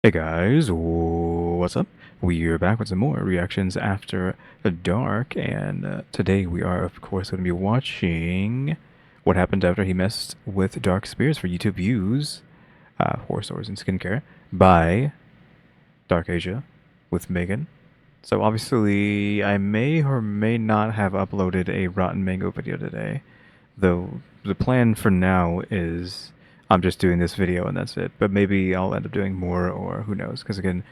Hey guys, what's up? We're back with some more reactions after dark, and today we are, of course, going to be watching what happened after he messed with Dark Spears for YouTube views, horror stories and skincare by Dark Asia with Megan. So obviously, I may or may not have uploaded a Rotten Mango video today, though the plan for now is I'm just doing this video and that's it. But maybe I'll end up doing more, or who knows? Because again,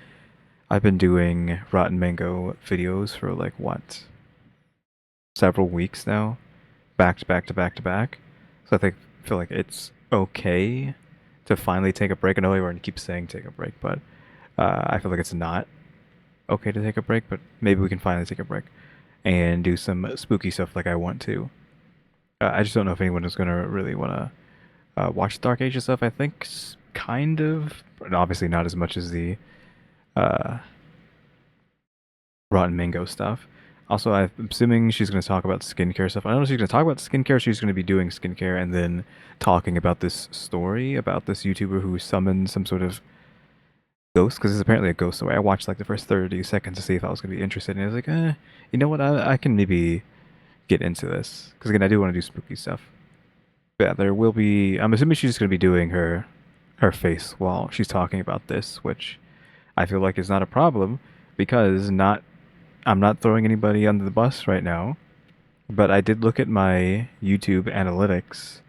I've been doing Rotten Mango videos for like what, several weeks now, back to back to back to back. So feel like it's okay to finally take a break. I know everyone keeps saying take a break, but I feel like it's not okay to take a break. But maybe we can finally take a break and do some spooky stuff like I want to. I just don't know if anyone is gonna really want to watch Dark Ages stuff. I think kind of, but obviously not as much as the uh, Rotten Mango stuff. Also, I'm assuming she's going to talk about skincare stuff. I don't know if she's going to talk about skincare. She's going to be doing skincare and then talking about this story about this YouTuber who summoned some sort of ghost, because it's apparently a ghost story. I watched like the first 30 seconds to see if I was going to be interested, and I was like, you know what? I can maybe get into this because again, I do want to do spooky stuff. But yeah, there will be. I'm assuming she's just going to be doing her face while she's talking about this, which I feel like is not a problem because not I'm not throwing anybody under the bus right now. But I did look at my YouTube analytics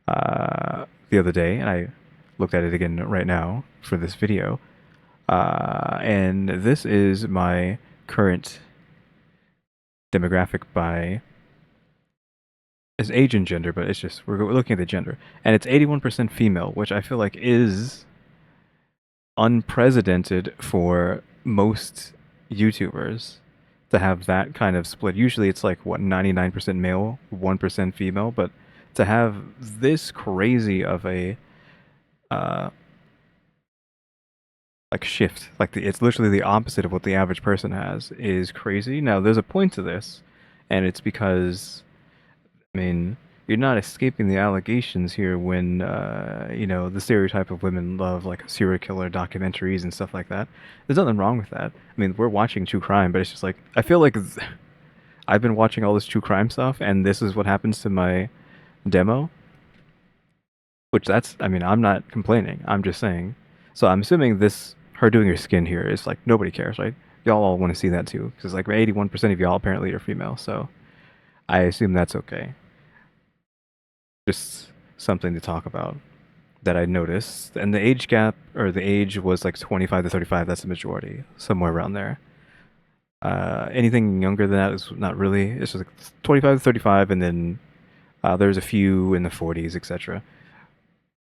the other day, and I looked at it again right now for this video. And this is my current demographic by is age and gender, but it's just we're looking at the gender, and it's 81% female, which I feel like is unprecedented for most YouTubers to have that kind of split. Usually it's like what 99% male, 1% female, but to have this crazy of a uh like shift, like it's literally the opposite of what the average person has is crazy. Now there's a point to this, and it's because I mean, you're not escaping the allegations here when, the stereotype of women love like serial killer documentaries and stuff like that. There's nothing wrong with that. I mean, we're watching true crime, but it's just like, I feel like I've been watching all this true crime stuff, and this is what happens to my demo, which I mean, I'm not complaining. I'm just saying. So I'm assuming her doing her skin here is like, nobody cares, right? Y'all all want to see that too, because like 81% of y'all apparently are female, so I assume that's okay. Just something to talk about that I noticed. And the age gap, or the age was like 25 to 35, that's the majority, somewhere around there. Anything younger than that is not really. It's just like 25 to 35, and then there's a few in the 40s, etc.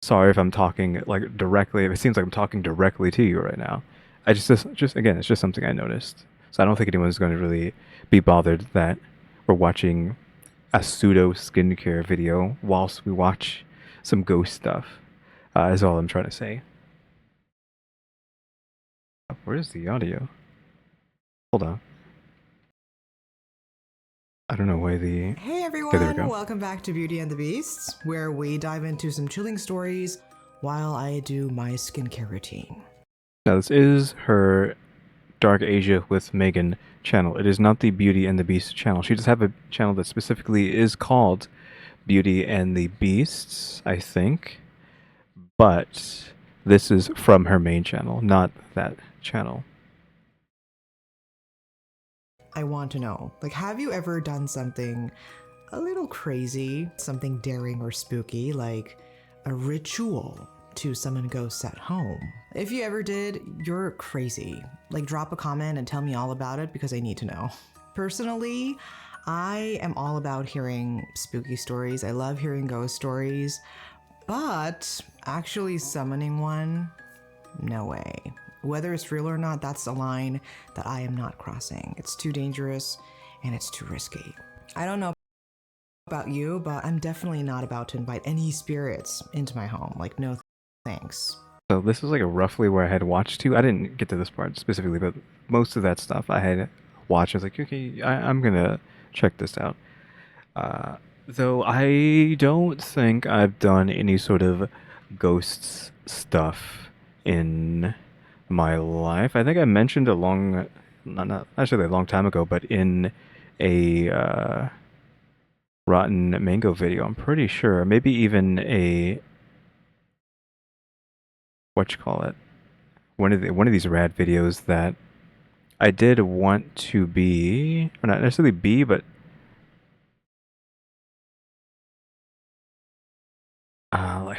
Sorry if I'm talking like directly. It seems like I'm talking directly to you right now. I just again, it's just something I noticed. So I don't think anyone's going to really be bothered that we're watching a pseudo skincare video whilst we watch some ghost stuff. Is all I'm trying to say. Where's the audio? Hold on. I don't know why the. Hey Okay, there we everyone, go. welcome back to Beauty and the Beasts, where we dive into some chilling stories while I do my skincare routine. Now this is her Dark Asia with Megan channel. It is not the Beauty and the Beast channel. She does have a channel that specifically is called Beauty and the Beasts, I think. But this is from her main channel, not that channel. I want to know, have you ever done something a little crazy, something daring or spooky, like a ritual to summon ghosts at home? If you ever did, you're crazy. Drop a comment and tell me all about it because I need to know. Personally, I am all about hearing spooky stories. I love hearing ghost stories, but actually summoning one, no way. Whether it's real or not, that's a line that I am not crossing. It's too dangerous and it's too risky. I don't know about you, but I'm definitely not about to invite any spirits into my home. No thanks. So this is like roughly where I had watched to. I didn't get to this part specifically, but most of that stuff I had watched. I was like, okay, I'm gonna check this out. Though I don't think I've done any sort of ghosts stuff in my life. I think I mentioned not actually a long time ago, but in a rotten mango video, I'm pretty sure. Maybe even a what you call it, one of these rad videos that I did want to be, or not necessarily be, but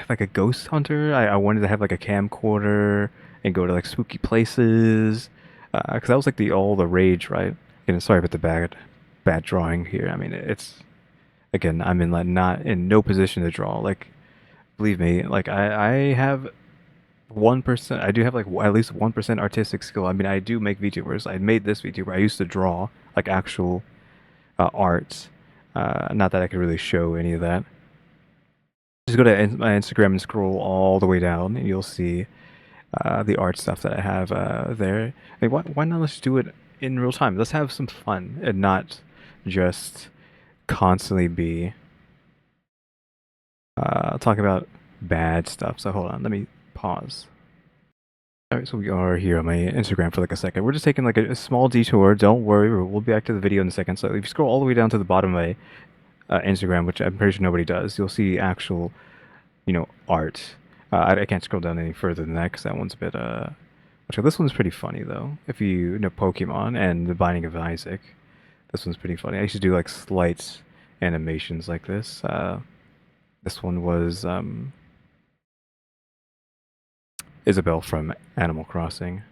like a ghost hunter. I wanted to have like a camcorder and go to like spooky places, because that was like the all the rage, right? And sorry about the bad drawing here. I mean, it's again, I'm in like not in no position to draw. Like, believe me, like I have 1%. I do have like at least 1% artistic skill. I mean, I do make VTubers. I made this VTuber. I used to draw like actual art. Not that I could really show any of that. Just go to my Instagram and scroll all the way down, and you'll see the art stuff that I have there. I mean, why not let's do it in real time? Let's have some fun and not just constantly be talking about bad stuff. So hold on, let me pause. All right, so we are here on my Instagram for like a second. We're just taking like a small detour. Don't worry, we'll be back to the video in a second. So if you scroll all the way down to the bottom of my Instagram, which I'm pretty sure nobody does, you'll see actual, art. I can't scroll down any further than that because that one's a bit Actually, this one's pretty funny though. If you know Pokemon and the Binding of Isaac, this one's pretty funny. I used to do like slight animations like this. This one was Isabelle from Animal Crossing.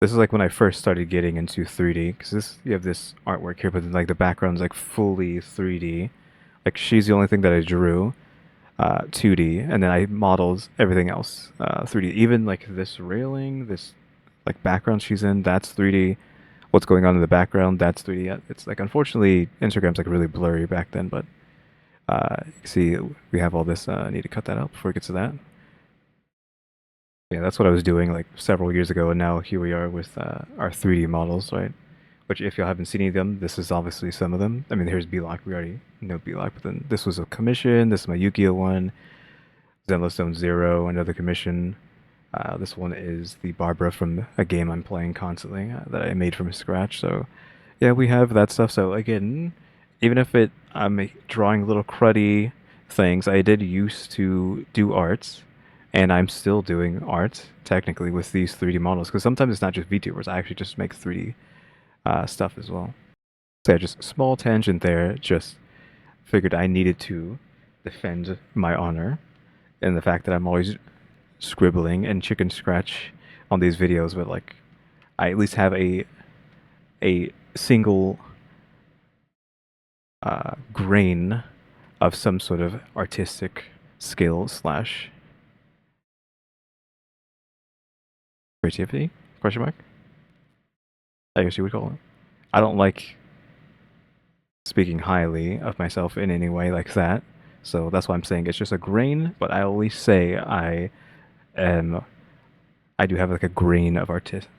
This is like when I first started getting into 3D, because you have this artwork here, but then, like the background's like fully 3D. Like she's the only thing that I drew 2D, and then I modeled everything else 3D. Even like this railing, this like background she's in, that's 3D. What's going on in the background, that's 3D. It's like unfortunately Instagram's like really blurry back then, but you see we have all this. I need to cut that out before it gets to that. Yeah, that's what I was doing like several years ago, and now here we are with our 3D models, right? Which, if you haven't seen any of them, this is obviously some of them. I mean, here's Block. We already know Block, but then this was a commission. This is my Yu-Gi-Oh one. Zenless Zero, another commission. This one is the Barbara from a game I'm playing constantly that I made from scratch. So, yeah, we have that stuff. So again, even if I'm drawing little cruddy things, I did used to do arts, and I'm still doing art technically with these 3D models because sometimes it's not just VTubers. I actually just make 3D stuff as well. So yeah, just small tangent there. Just figured I needed to defend my honor and the fact that I'm always scribbling and chicken scratch on these videos, but like I at least have a single grain of some sort of artistic skill slash creativity? Question mark? I guess you would call it. I don't like speaking highly of myself in any way like that. So that's why I'm saying it's just a grain, but I always say am I do have like a grain of articism?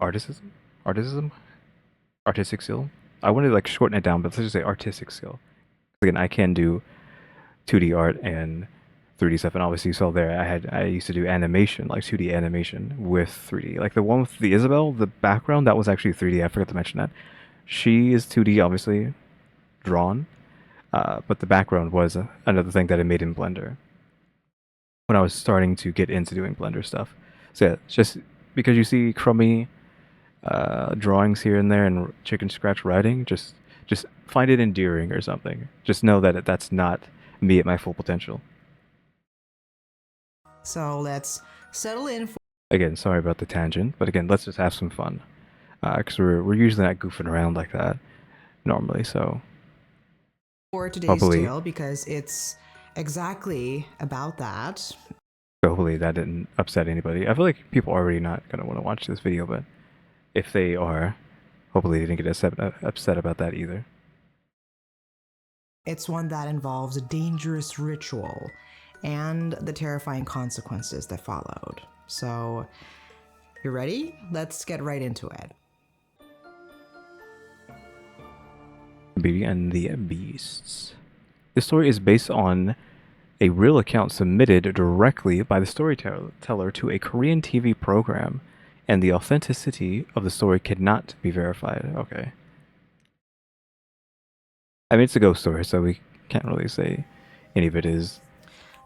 Articism? Artistic skill? I wanted to like shorten it down, but let's just say artistic skill. Again, I can do 2D art and 3D stuff, and obviously you saw there I used to do animation, like 2D animation with 3D. Like the one with the Isabelle, the background, that was actually 3D. I forgot to mention that. She is 2D, obviously drawn, but the background was another thing that I made in Blender when I was starting to get into doing Blender stuff. So yeah, just because you see crummy drawings here and there and chicken scratch writing, just find it endearing or something. Just know that that's not me at my full potential. So let's settle in Again, sorry about the tangent, but again, let's just have some fun. Because we're usually not goofing around like that normally, so for today's hopefully tale because it's exactly about that. hopefully that didn't upset anybody. I feel like people are already not gonna want to watch this video, but if they are, hopefully they didn't get upset about that either. It's one that involves a dangerous ritual and the terrifying consequences that followed. So, you ready? Let's get right into it. Beauty and the Beasts. This story is based on a real account submitted directly by the storyteller to a Korean TV program, and the authenticity of the story cannot be verified. Okay. I mean, it's a ghost story, so we can't really say any of it is.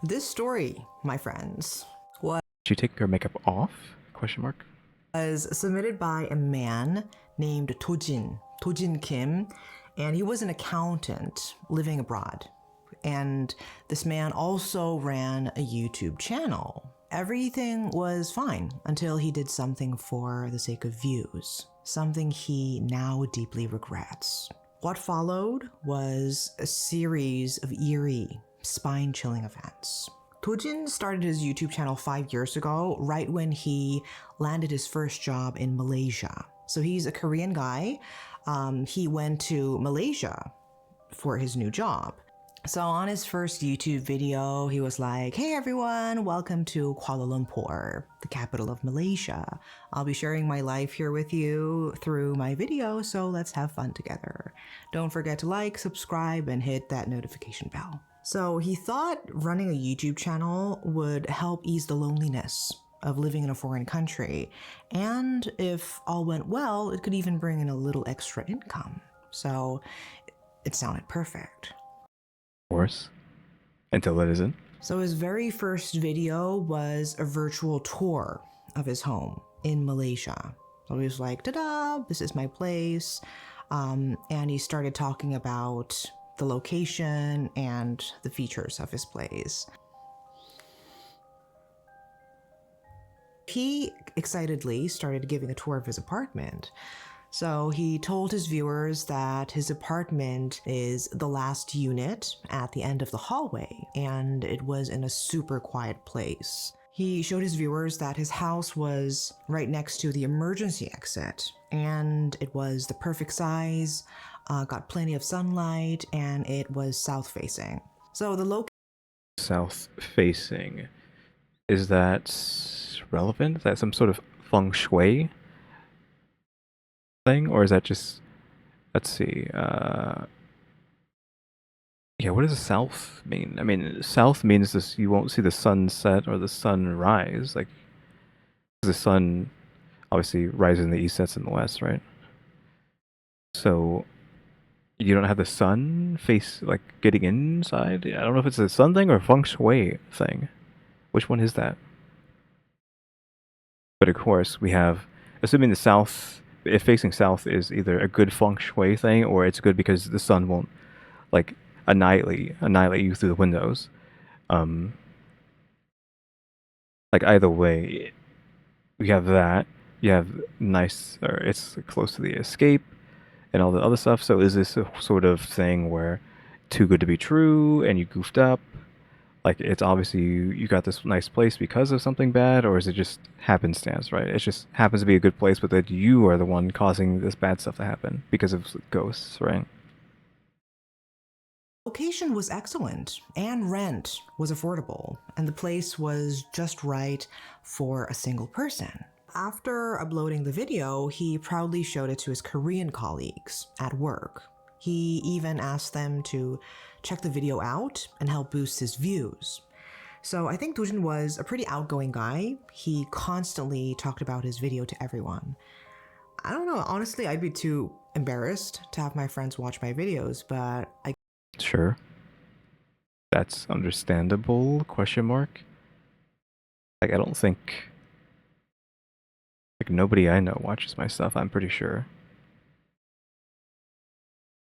This story, my friends, was Did you take her makeup off? Question mark. submitted by a man named Tojin Kim, and he was an accountant living abroad. And this man also ran a YouTube channel. Everything was fine until he did something for the sake of views, something he now deeply regrets. What followed was a series of eerie, spine-chilling events. Tojin started his YouTube channel 5 years ago, right when he landed his first job in Malaysia. So he's a Korean guy. He went to Malaysia for his new job. So on his first YouTube video, he was like, "Hey everyone, welcome to Kuala Lumpur, the capital of Malaysia. I'll be sharing my life here with you through my video, so let's have fun together. Don't forget to like, subscribe, and hit that notification bell." So he thought running a YouTube channel would help ease the loneliness of living in a foreign country, and if all went well, it could even bring in a little extra income. So it sounded perfect. Of course. Until it isn't. So his very first video was a virtual tour of his home in Malaysia. So he was like, "Ta-da, this is my place." And he started talking about the location and the features of his place. He excitedly started giving a tour of his apartment. So he told his viewers that his apartment is the last unit at the end of the hallway, and it was in a super quiet place. He showed his viewers that his house was right next to the emergency exit, and it was the perfect size, got plenty of sunlight, and it was south-facing. So the location South-facing. Is that relevant? Is that some sort of feng shui thing, or is that just, let's see, yeah, what does south mean? I mean, south means this, you won't see the sun set or the sun rise. Like, the sun obviously rises in the east, sets in the west, right? So you don't have the sun face, like, getting inside? I don't know if it's a sun thing or a feng shui thing. Which one is that? But of course, we have, assuming the south, if facing south is either a good feng shui thing or it's good because the sun won't, like, annihilate you through the windows. Like, either way, we have that. You have nice, or it's close to the escape and all the other stuff. So is this a sort of thing where too good to be true and you goofed up? Like, it's obviously you got this nice place because of something bad, or is it just happenstance, right? It just happens to be a good place, but that you are the one causing this bad stuff to happen because of ghosts, right? location was excellent, and rent was affordable, and the place was just right for a single person. After uploading the video, he proudly showed it to his Korean colleagues at work. He even asked them to check the video out and help boost his views. So I think Dojin was a pretty outgoing guy. He constantly talked about his video to everyone. I don't know, honestly, I'd be too embarrassed to have my friends watch my videos, but I Sure. That's understandable, question mark. Like, I don't think, like, nobody I know watches my stuff, I'm pretty sure.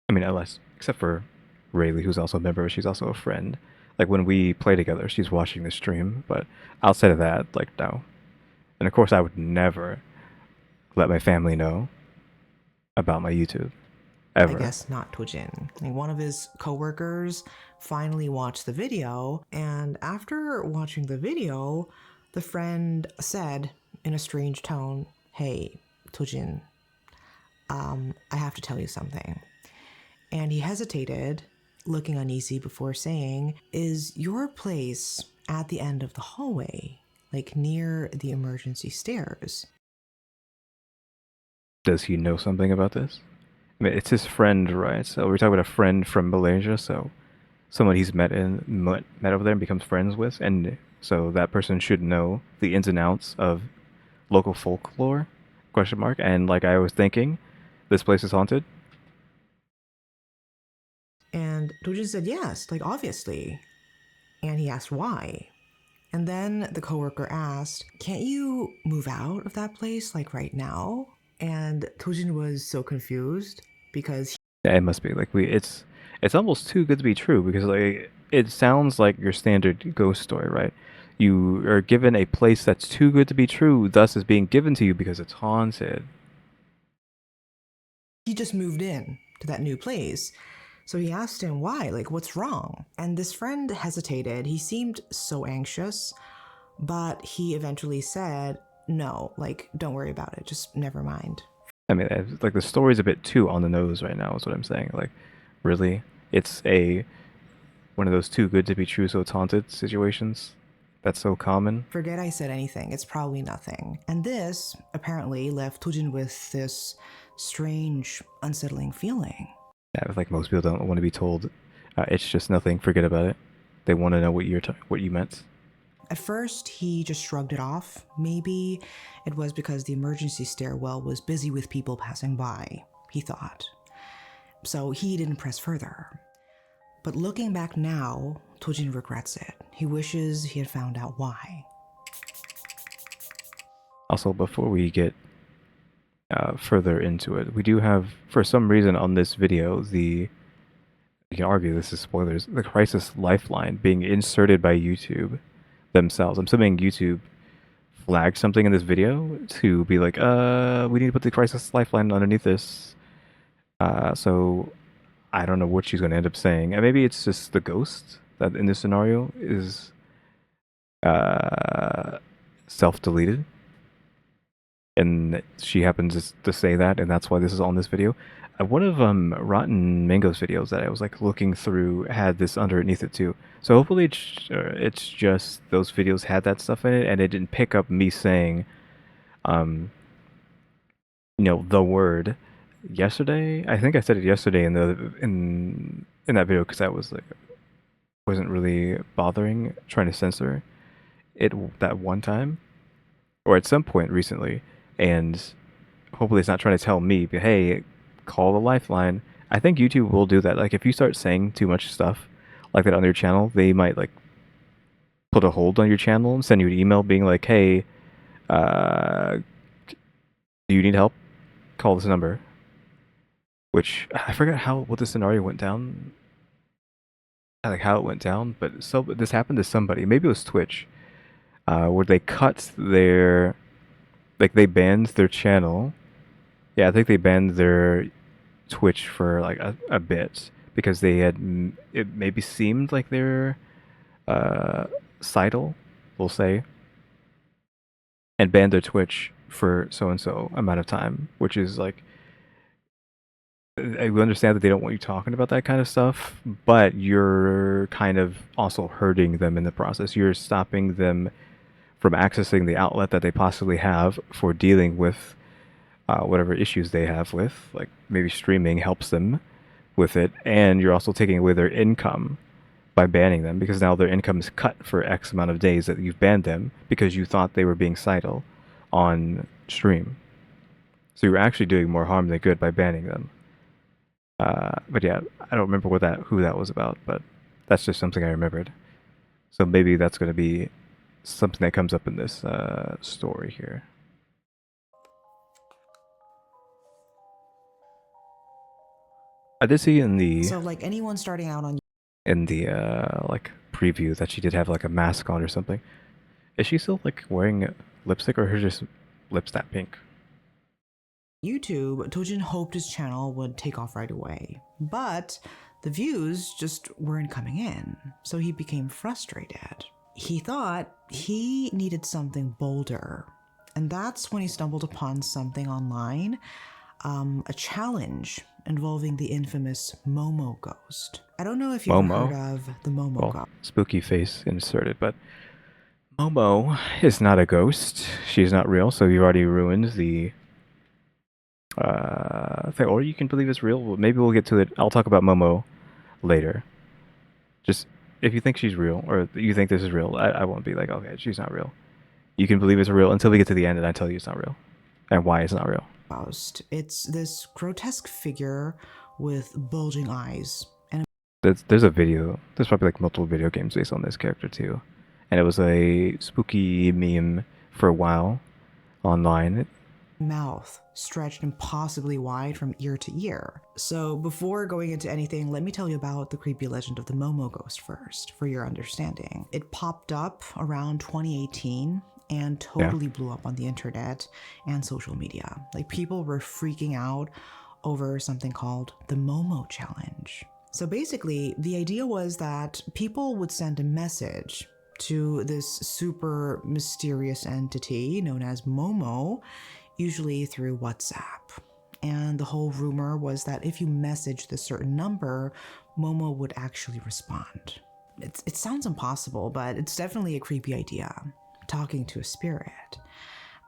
I mean, unless, except for Rayleigh, who's also a member, she's also a friend. Like, when we play together, she's watching the stream, but outside of that, like, no. And of course, I would never let my family know about my YouTube. Ever. guess not Tojin. One of his coworkers finally watched the video, and after watching the video, the friend said in a strange tone, "Hey, Tojin, I have to tell you something." And he hesitated, looking uneasy before saying, "Is your place at the end of the hallway, like near the emergency stairs?" Does he know something about this? I mean, it's his friend, right? So we're talking about a friend from Malaysia, so someone he's met over there and becomes friends with, and so that person should know the ins and outs of local folklore? Question mark. And like I was thinking, this place is haunted. And Dojin said yes, like obviously. And he asked why. And then the coworker asked, "Can't you move out of that place like right now?" And Tojin was so confused because Yeah, it must be like we. It's almost too good to be true because like it sounds like your standard ghost story, right? You are given a place that's too good to be true, thus is being given to you because it's haunted. he just moved in to that new place. So he asked him why, like what's wrong? And this friend hesitated. He seemed so anxious, but he eventually said, "No, like don't worry about it. Just never mind." I mean, like the story's a bit too on the nose right now. Is what I'm saying. Like, really, it's a one of those too good to be true, so it's haunted situations. That's so common. Forget I said anything. It's probably nothing. And this apparently left Tujin with this strange, unsettling feeling. Yeah, like most people don't want to be told, it's just nothing. Forget about it. They want to know what you meant. At first, he just shrugged it off. Maybe it was because the emergency stairwell was busy with people passing by, he thought. So he didn't press further. But looking back now, Tojin regrets it. He wishes he had found out why. Also, before we get further into it, we do have, for some reason on this video, you can argue this is spoilers, the Crisis Lifeline being inserted by YouTube themselves. I'm assuming YouTube flagged something in this video to be like, we need to put the Crisis Lifeline underneath this. So I don't know what she's going to end up saying. And maybe it's just the ghost that in this scenario is uh, self-deleted. And she happens to say that, and that's why this is on this video. One of Rotten Mango's videos that I was like looking through had this underneath it too. So hopefully it's just those videos had that stuff in it, and it didn't pick up me saying, um, the word yesterday. I think I said it yesterday in that video because I was like wasn't really bothering trying to censor it that one time or at some point recently, and hopefully it's not trying to tell me, but hey, call the lifeline. I think YouTube will do that. Like if you start saying too much stuff like that on your channel, they might like put a hold on your channel and send you an email being like, hey, do you need help? Call this number. Which I forgot what the scenario went down. Like how it went down, but so this happened to somebody. Maybe it was Twitch, where they cut their, like they banned their channel. Yeah, I think they banned their Twitch for like a bit because they had it maybe seemed like they're sidle, we'll say, and banned their Twitch for so and so amount of time, which is like I understand that they don't want you talking about that kind of stuff, but you're kind of also hurting them in the process. You're stopping them from accessing the outlet that they possibly have for dealing with whatever issues they have with, like maybe streaming helps them with it, and you're also taking away their income by banning them because now their income is cut for X amount of days that you've banned them because you thought they were being sidle on stream. So you're actually doing more harm than good by banning them. But yeah, I don't remember who that was about, but that's just something I remembered. So maybe that's going to be something that comes up in this story here. I did see So, like anyone starting out on in the like preview that she did have like a mask on or something. Is she still like wearing lipstick or her just lips that pink? YouTube, Tojin hoped his channel would take off right away. But the views just weren't coming in, so he became frustrated. He thought he needed something bolder. And that's when he stumbled upon something online, a challenge involving the infamous Momo ghost. I don't know if you've heard of the Momo ghost. Spooky face inserted, but Momo is not a ghost. She's not real, so you've already ruined the thing. Or you can believe it's real. Maybe we'll get to it. I'll talk about Momo later. Just if you think she's real or you think this is real, I won't be like, okay, she's not real. You can believe it's real until we get to the end and I tell you it's not real and why it's not real. It's this grotesque figure with bulging eyes and There's a video. There's probably like multiple video games based on this character too, and it was a spooky meme for a while online. a mouth stretched impossibly wide from ear to ear. So before going into anything, let me tell you about the creepy legend of the Momo ghost first, for your understanding. It popped up around 2018 and Yeah. totally blew up on the internet and social media. Like people were freaking out over something called the Momo challenge. So basically, the idea was that people would send a message to this super mysterious entity known as Momo, usually through WhatsApp. And the whole rumor was that if you messaged a certain number, Momo would actually respond. It sounds impossible, but it's definitely a creepy idea, talking to a spirit.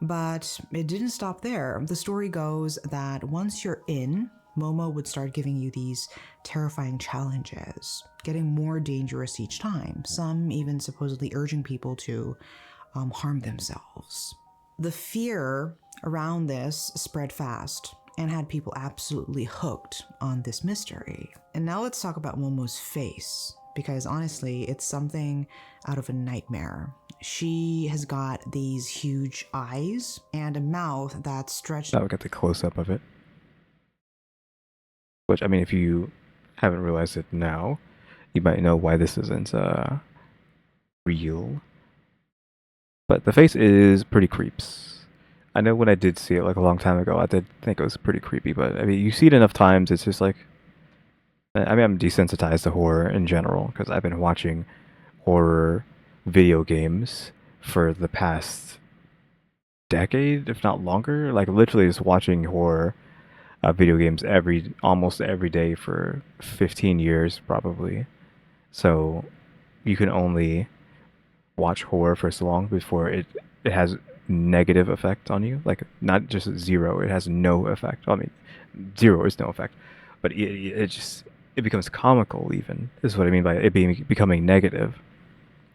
But it didn't stop there. The story goes that once you're in, Momo would start giving you these terrifying challenges, getting more dangerous each time, some even supposedly urging people to harm themselves. The fear around this spread fast and had people absolutely hooked on this mystery. And now let's talk about Momo's face, because honestly, it's something out of a nightmare. She has got these huge eyes and a mouth that's stretched. Now we got the close up of it. Which I mean, if you haven't realized it now, you might know why this isn't real. But the face is pretty creeps. I know when I did see it like a long time ago, I did think it was pretty creepy. But I mean, you see it enough times, it's just like, I mean, I'm desensitized to horror in general because I've been watching horror video games for the past decade, if not longer. Like literally just watching horror video games almost every day for 15 years probably. So you can only watch horror for so long before it has negative effect on you. Like not just zero, it has no effect. I mean, zero is no effect, but it just it becomes comical. Even is what I mean by it becoming negative.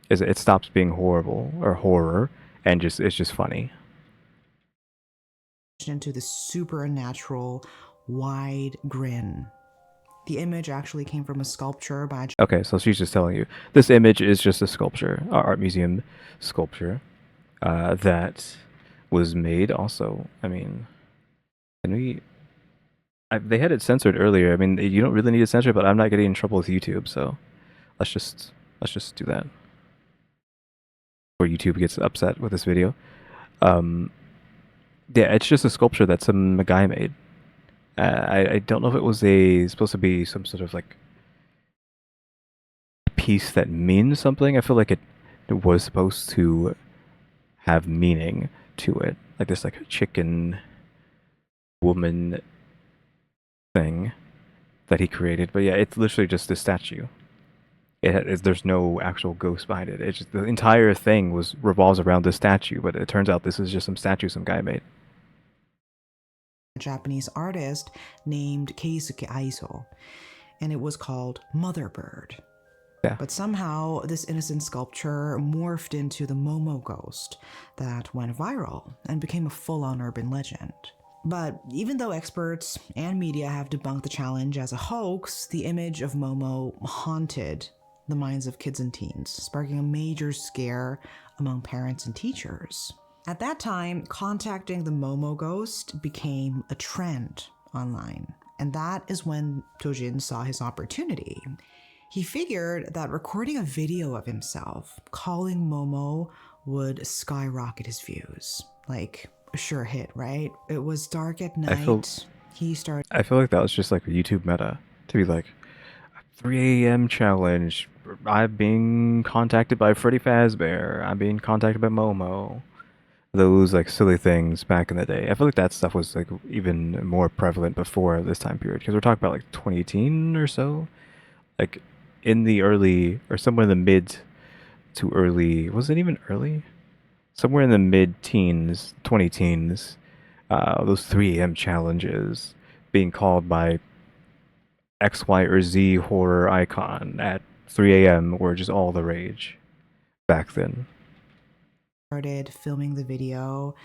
Is it stops being horrible or horror and just it's just funny. into the supernatural wide grin. The image actually came from a sculpture by Okay, so she's just telling you this image is just a sculpture, art museum sculpture that was made. Also, I mean, can we? They had it censored earlier. I mean, you don't really need to censor, but I'm not getting in trouble with YouTube, so let's just let's just do that. Or YouTube gets upset with this video. Um, yeah, it's just a sculpture that some guy made. I don't know if it was supposed to be some sort of like piece that means something. I feel like it was supposed to have meaning to it, like this like chicken woman thing that he created. But yeah, it's literally just a statue. There's no actual ghost behind it. It's just the entire thing was revolves around this statue. But it turns out this is just some statue some guy made. a Japanese artist named Keisuke Aizo, and it was called Mother Bird. Yeah. But somehow, this innocent sculpture morphed into the Momo ghost that went viral and became a full-on urban legend. But even though experts and media have debunked the challenge as a hoax, the image of Momo haunted the minds of kids and teens, sparking a major scare among parents and teachers. At that time, contacting the Momo ghost became a trend online, and that is when Tojin saw his opportunity. He figured that recording a video of himself calling Momo would skyrocket his views. Like, a sure hit, right? It was dark at I feel night. He started. I feel like that was just like a YouTube meta to be like 3 a.m. challenge. I'm being contacted by Freddy Fazbear. I'm being contacted by Momo. Those like silly things back in the day. I feel like that stuff was like even more prevalent before this time period because we're talking about like 2018 or so. Like in the early or somewhere in the mid to early, was it even early? Somewhere in the mid teens, 20 teens, those 3 a.m. challenges being called by X, Y, or Z horror icon at 3 a.m. were just all the rage back then. Started filming the video.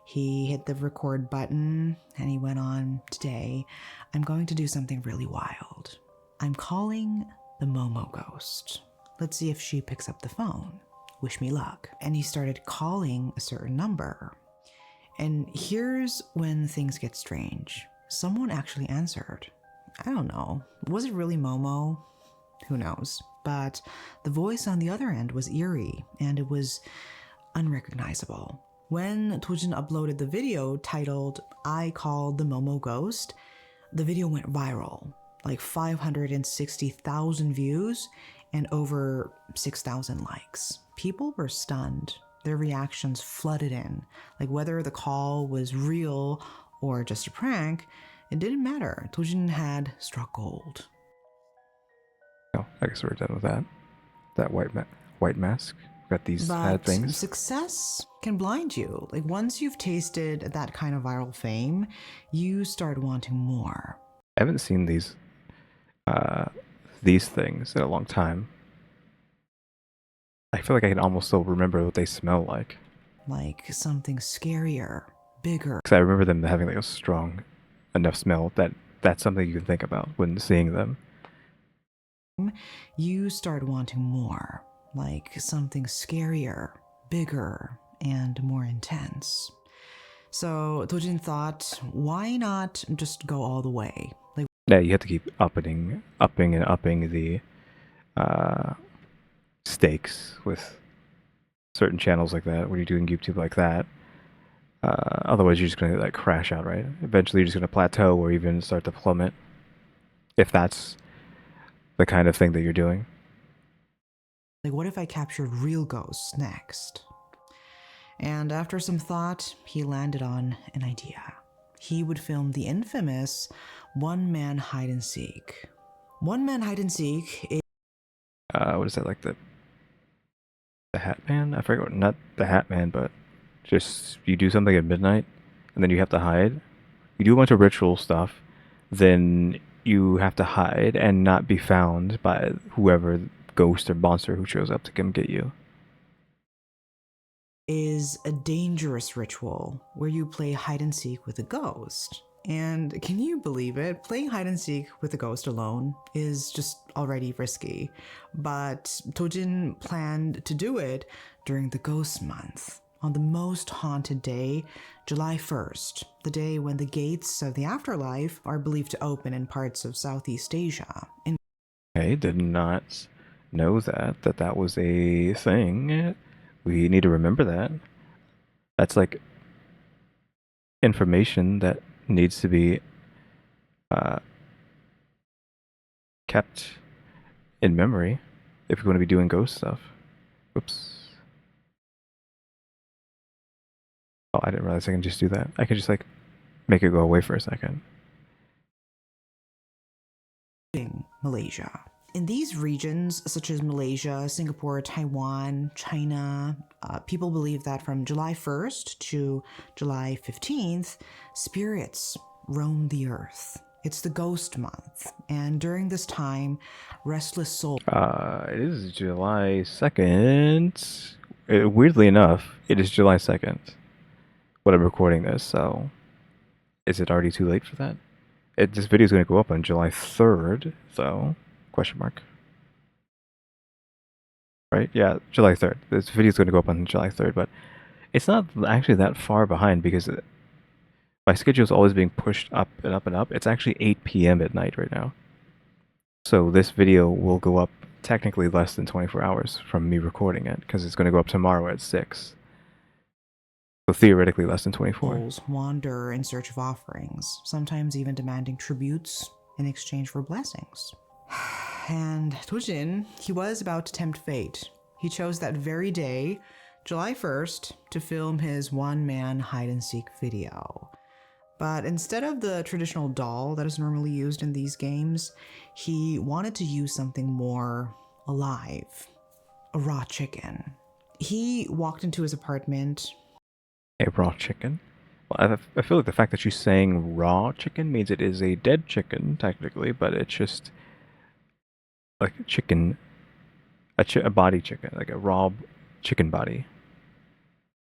He hit the record button and he went on, "Today, I'm going to do something really wild. I'm calling the Momo ghost. Let's see if she picks up the phone. Wish me luck." And he started calling a certain number. And here's when things get strange. Someone actually answered. I don't know. Was it really Momo? Who knows? But the voice on the other end was eerie and it was unrecognizable. When Tojin uploaded the video titled "I Called the Momo Ghost," the video went viral, like 560,000 views and over 6,000 likes. People were stunned. Their reactions flooded in. Like whether the call was real or just a prank, it didn't matter. Tojin had struck gold. Oh, I guess we're done with that. That white mask. Got these bad But things. success can blind you. Like once you've tasted that kind of viral fame, you start wanting more. I haven't seen these things in a long time. I feel like I can almost still remember what they smell like. Like something scarier, bigger. Because I remember them having like a strong enough smell that that's something you can think about when seeing them. You start wanting more. Like something scarier, bigger, and more intense. So Tojin thought, why not just go all the way? Like, Yeah, you have to keep upping the stakes with certain channels like that. When you're doing YouTube like that, otherwise you're just gonna like crash out, right? Eventually, you're just gonna plateau or even start to plummet, if that's the kind of thing that you're doing. what if I captured real ghosts next? And after some thought, he landed on an idea. He would film the infamous one-man hide and seek. One-man hide and seek is What is that, like the Hat Man? I forget what, not the Hat Man, but just you do something at midnight and then you have to hide. You do a bunch of ritual stuff, then you have to hide and not be found by whoever ghost or monster who shows up to come get you. a dangerous ritual where you play hide and seek with a ghost. And can you believe it? Playing hide and seek with a ghost alone is just already risky. But Tojin planned to do it during the ghost month, on the most haunted day, July 1st, the day when the gates of the afterlife are believed to open in parts of Southeast Asia. Okay, did not know that was a thing. We need to remember that. That's like information that needs to be kept in memory if you're going to be doing ghost stuff. Whoops. Oh, I didn't realize I can just do that. I can just like make it go away for a second. Malaysia. In these regions, such as Malaysia, Singapore, Taiwan, China, people believe that from July 1st to July 15th, spirits roam the earth. It's the ghost month, and during this time, restless souls. It is July 2nd. Weirdly enough, it is July 2nd when I'm recording this, so is it already too late for that? This video is going to go up on July 3rd, though. Question mark. Right? Yeah, July 3rd. This video is going to go up on July 3rd, but it's not actually that far behind because my schedule is always being pushed up and up and up. It's actually 8 p.m. at night right now. So this video will go up technically less than 24 hours from me recording it because it's going to go up tomorrow at 6. So theoretically less than 24. Souls wander in search of offerings, sometimes even demanding tributes in exchange for blessings. And Tojin, he was about to tempt fate. He chose that very day, July 1st, to film his one-man hide-and-seek video. But instead of the traditional doll that is normally used in these games, he wanted to use something more alive. A raw chicken. He walked into his apartment. A raw chicken? Well, I feel like the fact that she's saying raw chicken means it is a dead chicken, technically, but it's just like chicken a body chicken, like a raw chicken body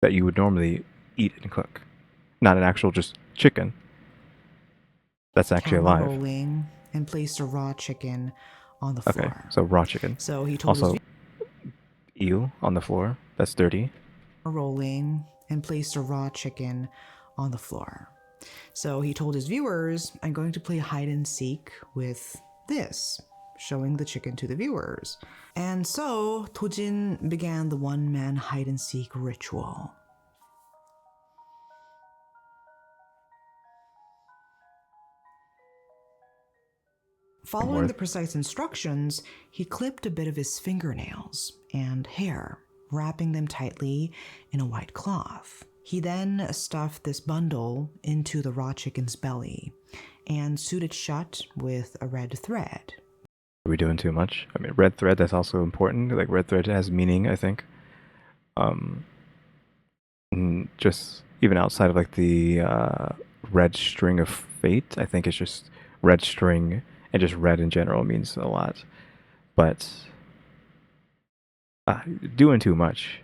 that you would normally eat and cook, not an actual just chicken that's actually camera alive. rolling and placed a raw chicken on the Okay, floor. so raw chicken. So he told his Also, eel on the floor. That's dirty. rolling and placed a raw chicken on the floor. So he told his viewers, I'm going to play hide and seek with this, showing the chicken to the viewers. And so Tojin began the one-man hide and seek ritual. Following the precise instructions, he clipped a bit of his fingernails and hair, wrapping them tightly in a white cloth. He then stuffed this bundle into the raw chicken's belly and sewed it shut with a red thread. Are we doing too much? I mean, red thread, that's also important. Like, red thread has meaning, I think. Just even outside of like the red string of fate, I think it's just red string and just red in general means a lot. But doing too much.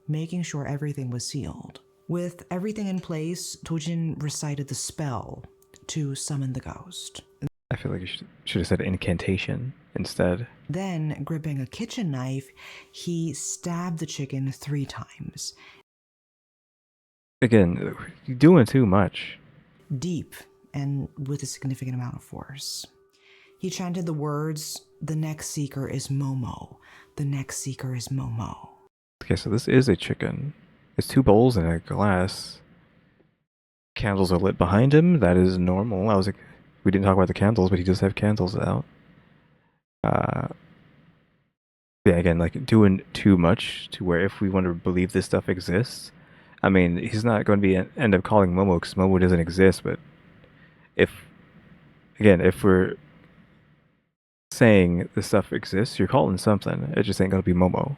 Making sure everything was sealed. With everything in place, Tojin recited the spell to summon the ghost. I feel like you should have said incantation instead. Then, gripping a kitchen knife, he stabbed the chicken 3 times. Again, you're doing too much. Deep and with a significant amount of force. He chanted the words, the next seeker is Momo. The next seeker is Momo. Okay, so this is a chicken. It's 2 bowls and a glass. Candles are lit behind him. That is normal. I was like, we didn't talk about the candles, but he does have candles out. Yeah, again, like doing too much to where if we want to believe this stuff exists, I mean, he's not going to be end up calling Momo because Momo doesn't exist. But if, again, if we're saying this stuff exists, you're calling something. It just ain't going to be Momo.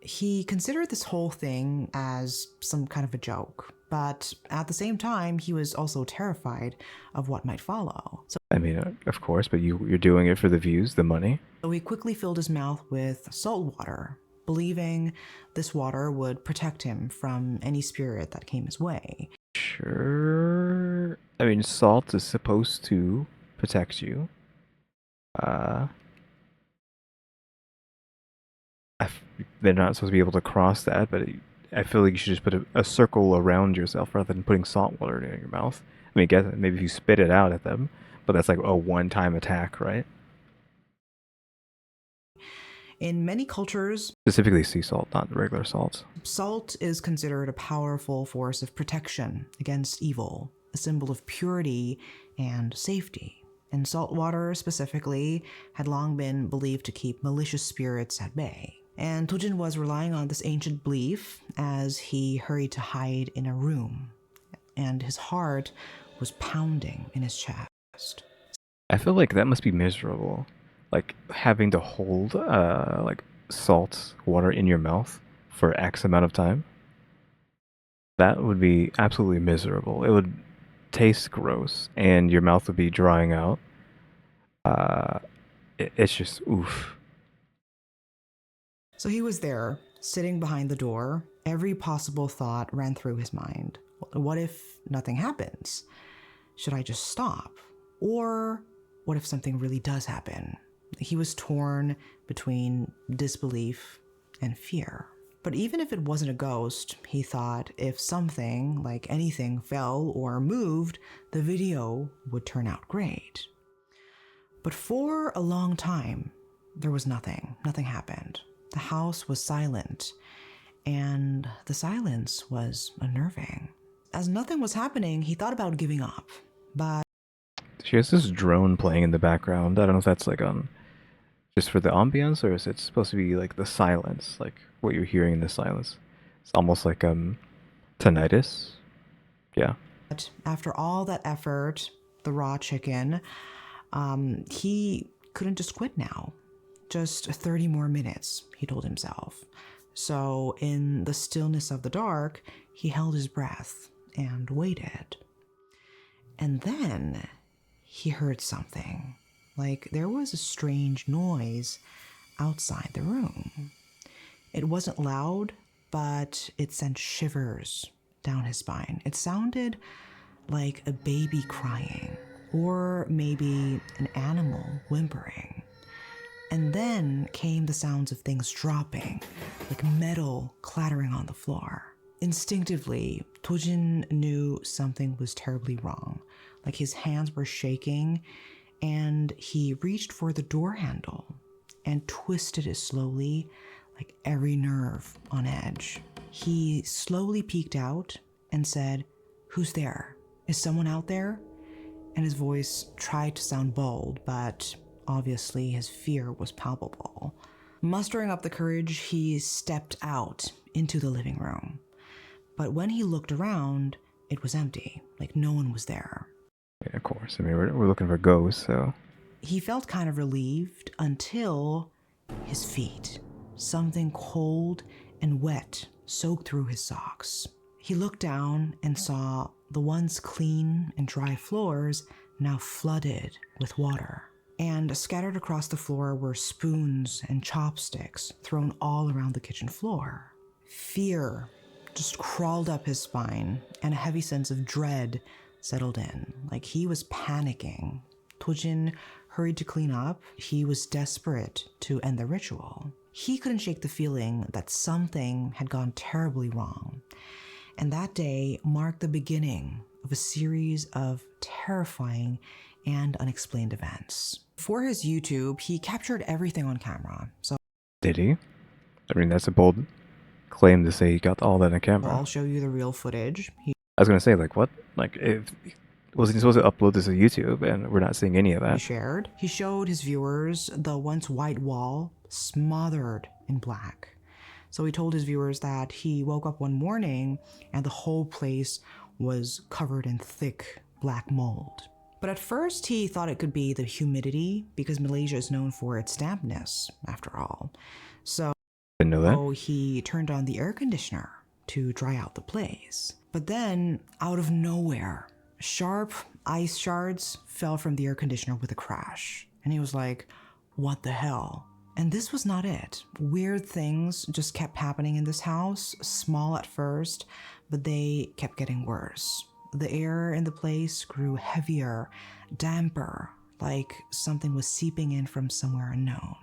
He considered this whole thing as some kind of a joke, but at the same time, he was also terrified of what might follow. I mean, of course, but you're doing it for the views, the money. So he quickly filled his mouth with salt water, believing this water would protect him from any spirit that came his way. Sure. I mean, salt is supposed to protect you. They're not supposed to be able to cross that, but I feel like you should just put a circle around yourself rather than putting salt water in your mouth. I mean, guess maybe if you spit it out at them, but that's like a one-time attack, right? In many cultures, Specifically sea salt, not regular salt. salt is considered a powerful force of protection against evil, a symbol of purity and safety. And salt water, specifically, had long been believed to keep malicious spirits at bay. And Tojin was relying on this ancient belief as he hurried to hide in a room, and his heart was pounding in his chest. I feel like that must be miserable. Like having to hold like salt water in your mouth for X amount of time. That would be absolutely miserable. It would taste gross and your mouth would be drying out. It's just oof. So he was there, sitting behind the door. Every possible thought ran through his mind. What if nothing happens? Should I just stop? Or what if something really does happen? He was torn between disbelief and fear. But even if it wasn't a ghost, he thought if something, like anything, fell or moved, the video would turn out great. But for a long time, there was nothing. Nothing happened. The house was silent, and the silence was unnerving. As nothing was happening, he thought about giving up, but She has this drone playing in the background. I don't know if that's like on just for the ambience or is it supposed to be like the silence, like what you're hearing in the silence. It's almost like tinnitus. Yeah. after all that effort, the raw chicken, he couldn't just quit now. Just 30 more minutes, he told himself. So, in the stillness of the dark, he held his breath and waited. And then he heard something Like there was a strange noise outside the room. It wasn't loud, but it sent shivers down his spine. It sounded like a baby crying, or maybe an animal whimpering. And then came the sounds of things dropping, like metal clattering on the floor. Instinctively, Tojin knew something was terribly wrong. Like his hands were shaking, and he reached for the door handle and twisted it slowly, like every nerve on edge. He slowly peeked out and said, "Who's there? Is someone out there?" And his voice tried to sound bold, but obviously his fear was palpable. Mustering up the courage, he stepped out into the living room. But when he looked around, it was empty, like no one was there. Yeah, of course. I mean, we're looking for ghosts, so. He felt kind of relieved until his feet. Something cold and wet soaked through his socks. He looked down and saw the once clean and dry floors now flooded with water. And scattered across the floor were spoons and chopsticks thrown all around the kitchen floor. Fear just crawled up his spine, and a heavy sense of dread settled in, like he was panicking. Tojin hurried to clean up. He was desperate to end the ritual. He couldn't shake the feeling that something had gone terribly wrong. And that day marked the beginning of a series of terrifying and unexplained events. For his YouTube, he captured everything on camera. So Did he? I mean, that's a bold claim to say he got all that on camera. I'll show you the real footage. I was gonna say, like, what? Like, if was he supposed to upload this to YouTube, and we're not seeing any of He that? shared. He showed his viewers the once white wall smothered in black. So he told his viewers that he woke up one morning and the whole place was covered in thick black mold. But at first he thought it could be the humidity, because Malaysia is known for its dampness, after all. So Didn't know that. he turned on the air conditioner to dry out the place. But then, out of nowhere, sharp ice shards fell from the air conditioner with a crash. And he was like, what the hell? And this was not it. Weird things just kept happening in this house, small at first, but they kept getting worse. The air in the place grew heavier, damper, like something was seeping in from somewhere unknown.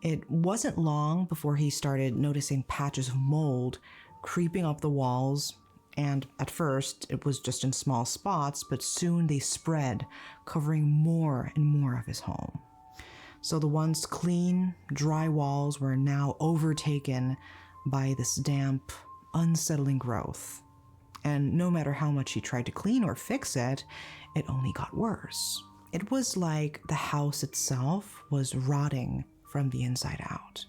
It wasn't long before he started noticing patches of mold creeping up the walls, and at first it was just in small spots, but soon they spread, covering more and more of his home. So the once clean, dry walls were now overtaken by this damp, unsettling growth. And no matter how much he tried to clean or fix it, it only got worse. It was like the house itself was rotting from the inside out.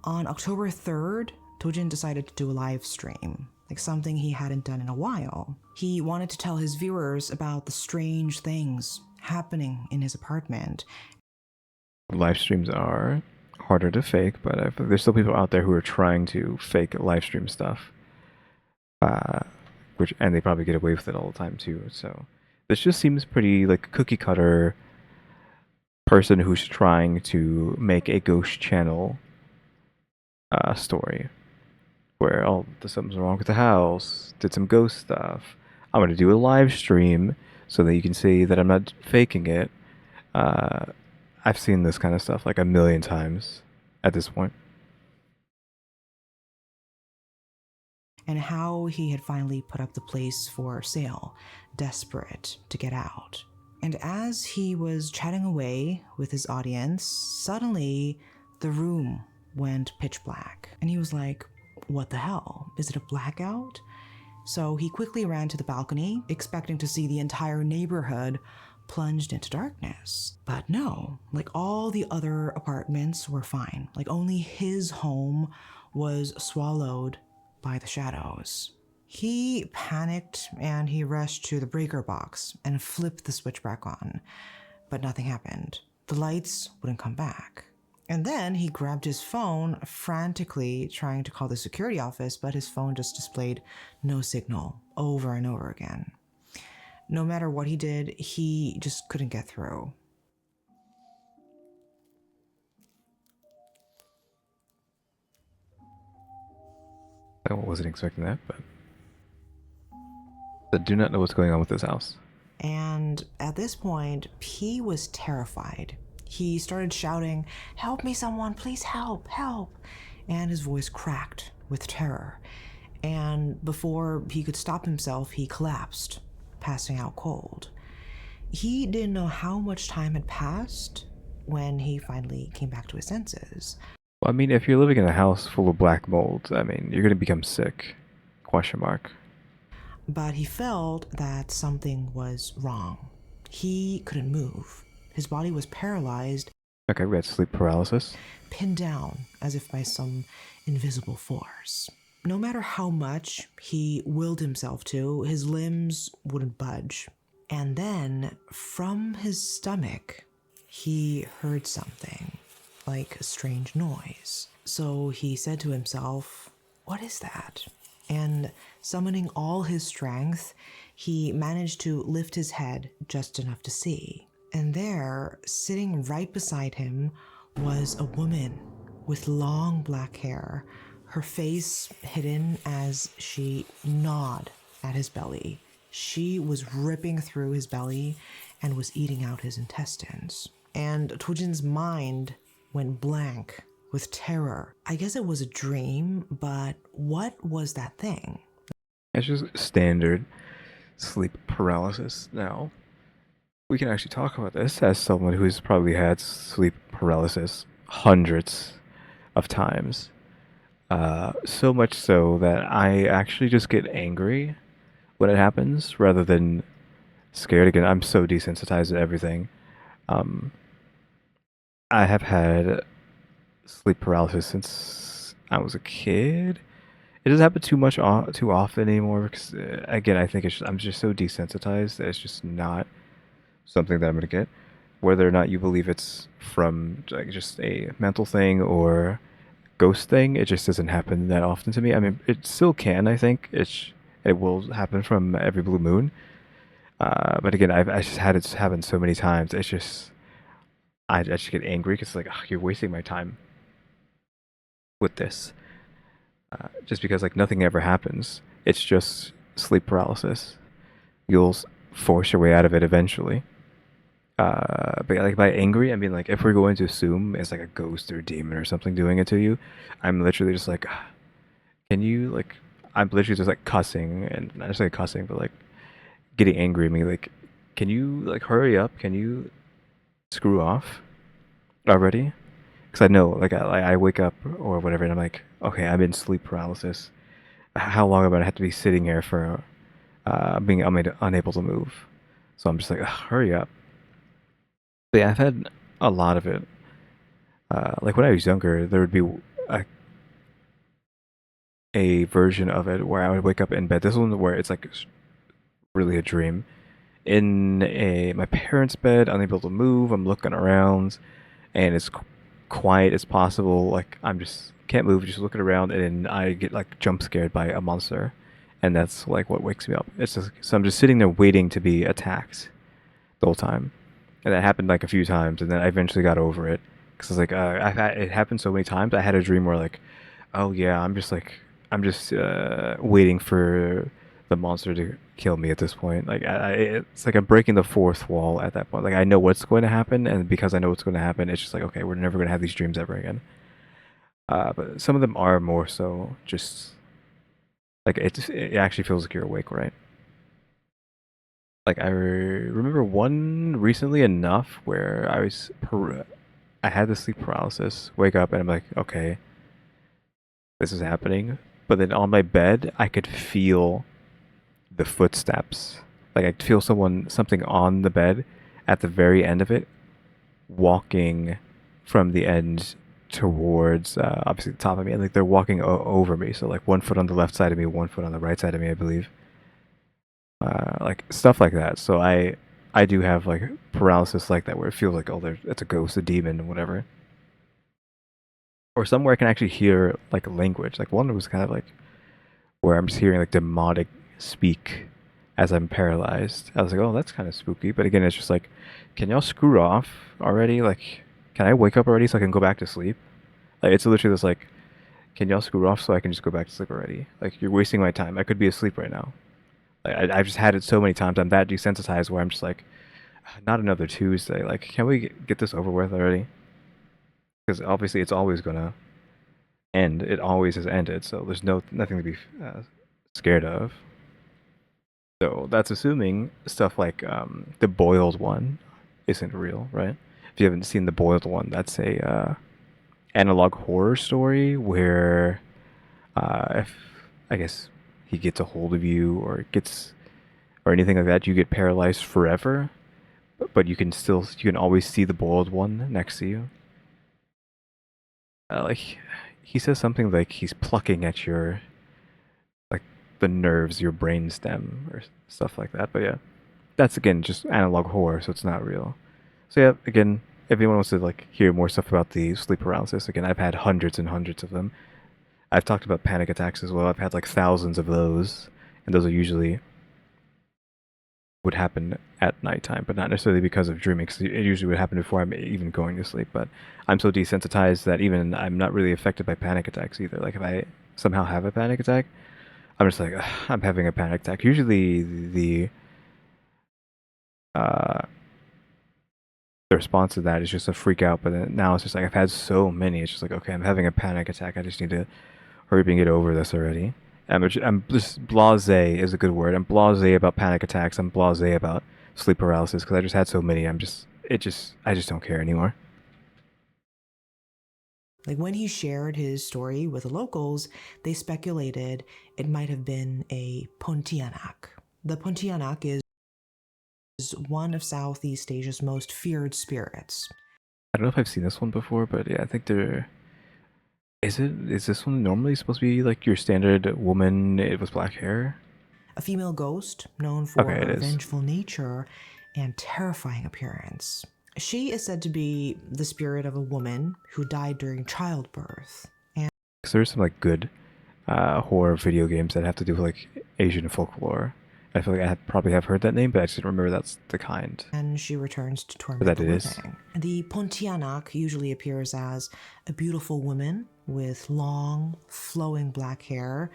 On October 3rd, Tojin decided to do a live stream, like something he hadn't done in a while. He wanted to tell his viewers about the strange things happening in his apartment. Live streams are harder to fake, but there's still people out there who are trying to fake live stream stuff. And they probably get away with it all the time too. So this just seems pretty like cookie cutter person who's trying to make a ghost channel story where something's wrong with the house, did some ghost stuff. I'm gonna do a live stream so that you can see that I'm not faking it. I've seen this kind of stuff like a million times at this point. And how he had finally put up the place for sale, desperate to get out. And as he was chatting away with his audience, suddenly the room went pitch black. And he was like, what the hell? Is it a blackout? So he quickly ran to the balcony, expecting to see the entire neighborhood plunged into darkness. But no, like all the other apartments were fine. Like only his home was swallowed by the shadows. He panicked and he rushed to the breaker box and flipped the switch back on, but nothing happened. The lights wouldn't come back. And then he grabbed his phone, frantically trying to call the security office, but his phone just displayed no signal over and over again. No matter what he did, he just couldn't get through. I wasn't expecting that, but I do not know what's going on with this house. And at this point, P was terrified. He started shouting, "Help me, someone, please help, help!" And his voice cracked with terror. And before he could stop himself, he collapsed, passing out cold. He didn't know how much time had passed when he finally came back to his senses. Well, I mean, if you're living in a house full of black mold, I mean, you're gonna become sick. Question mark. But he felt that something was wrong. He couldn't move. His body was paralyzed, Okay, we had sleep paralysis. pinned down as if by some invisible force. No matter how much he willed himself to, his limbs wouldn't budge. And then, from his stomach, he heard something, like a strange noise. So he said to himself, "What is that?" And summoning all his strength, he managed to lift his head just enough to see. And there, sitting right beside him, was a woman with long black hair, her face hidden as she gnawed at his belly. She was ripping through his belly and was eating out his intestines. And Tojin's mind went blank with terror. I guess it was a dream, but what was that thing? It's just standard sleep paralysis. Now, we can actually talk about this as someone who's probably had sleep paralysis hundreds of times. So much so that I actually just get angry when it happens rather than scared. Again, I'm so desensitized to everything. Um, I have had sleep paralysis since I was a kid. It doesn't happen too often anymore because, again, I think I'm just so desensitized that it's just not something that I'm gonna get. Whether or not you believe it's from like just a mental thing or ghost thing, it just doesn't happen that often to me. I mean, it still can. I think it will happen from every blue moon. But again, I just had it happen so many times. It's just I just get angry because like you're wasting my time with this. Just because like nothing ever happens. It's just sleep paralysis. You'll force your way out of it eventually. But like by angry, I mean like if we're going to assume it's like a ghost or a demon or something doing it to you, I'm literally just like, "Ah, can you like?" I'm literally just like cussing and not just like cussing, but like getting angry at me. Like, can you like hurry up? Can you screw off already? Because I know like I wake up or whatever, and I'm like, okay, I'm in sleep paralysis. How long am I gonna have to be sitting here for being unable to move? So I'm just like, "Ugh, hurry up." But yeah, I've had a lot of it. Like when I was younger, there would be a, a version of it where I would wake up in bed. This one where it's like really a dream. In a my parents' bed, unable to move. I'm looking around, and it's quiet as possible. Like I'm just can't move, just looking around, and then I get like jump scared by a monster, and that's like what wakes me up. It's just so I'm just sitting there waiting to be attacked the whole time, and that happened like a few times, and then I eventually got over it because it's like I've had it happened so many times. I had a dream where like, oh yeah, I'm just waiting for the monster to kill me at this point. Like it's like I'm breaking the fourth wall at that point. Like I know what's going to happen, and because I know what's going to happen, it's just like okay, we're never going to have these dreams ever again. But some of them are more so just like it actually feels like you're awake, right? Like I remember one recently enough where I had the sleep paralysis, wake up and I'm like, okay, this is happening. But then on my bed, I could feel the footsteps. Like I could feel something on the bed at the very end of it, walking from the end towards obviously the top of me, and like they're walking over me. So like one foot on the left side of me, one foot on the right side of me, I believe. Like stuff like that. So I do have like paralysis like that where it feels like oh it's a ghost, a demon, whatever. Or somewhere I can actually hear like a language. Like one was kind of like where I'm just hearing like demonic speak as I'm paralyzed. I was like, oh, that's kind of spooky. But again, it's just like, can y'all screw off already? Like, can I wake up already so I can go back to sleep? Like, it's literally just like, can y'all screw off so I can just go back to sleep already? Like, you're wasting my time. I could be asleep right now. Like, I've just had it so many times. I'm that desensitized where I'm just like, not another Tuesday. Like, can we get this over with already? Because obviously it's always gonna end. It always has ended, so there's nothing to be scared of. So that's assuming stuff like the boiled one isn't real, right? If you haven't seen the boiled one, that's a analog horror story where if I guess he gets a hold of you or anything like that, you get paralyzed forever. But you can always see the boiled one next to you. Like he says something like he's plucking at your like the nerves, your brain stem or stuff like that. But yeah, that's again just analog horror, so it's not real. So yeah, again, if anyone wants to like hear more stuff about the sleep paralysis, again, I've had hundreds and hundreds of them. I've talked about panic attacks as well. I've had like thousands of those, and those are usually would happen at nighttime, but not necessarily because of dreaming. Because it usually would happen before I'm even going to sleep. But I'm so desensitized that even I'm not really affected by panic attacks either. Like if I somehow have a panic attack, I'm just like, "Ugh, I'm having a panic attack." Usually uh, the response to that is just a freak out. But then now it's just like I've had so many. It's just like, okay, I'm having a panic attack. I just need to hurry up and get over this already. I'm just blasé is a good word. I'm blasé about panic attacks. I'm blasé about sleep paralysis because I just had so many. I just don't care anymore. Like when he shared his story with the locals, they speculated it might have been a Pontianak. The Pontianak is one of Southeast Asia's most feared spirits. I don't know if I've seen this one before, but yeah, I think there is this one normally supposed to be like your standard woman with black hair? A female ghost known for Okay, it her is. vengeful nature and terrifying appearance. She is said to be the spirit of a woman who died during childbirth. So there's some like good horror video games that have to do with like Asian folklore. I feel like probably have heard that name, but I just didn't remember that's the kind. And she returns to But torment that the it is. living. The Pontianak usually appears as a beautiful woman with long, flowing black hair,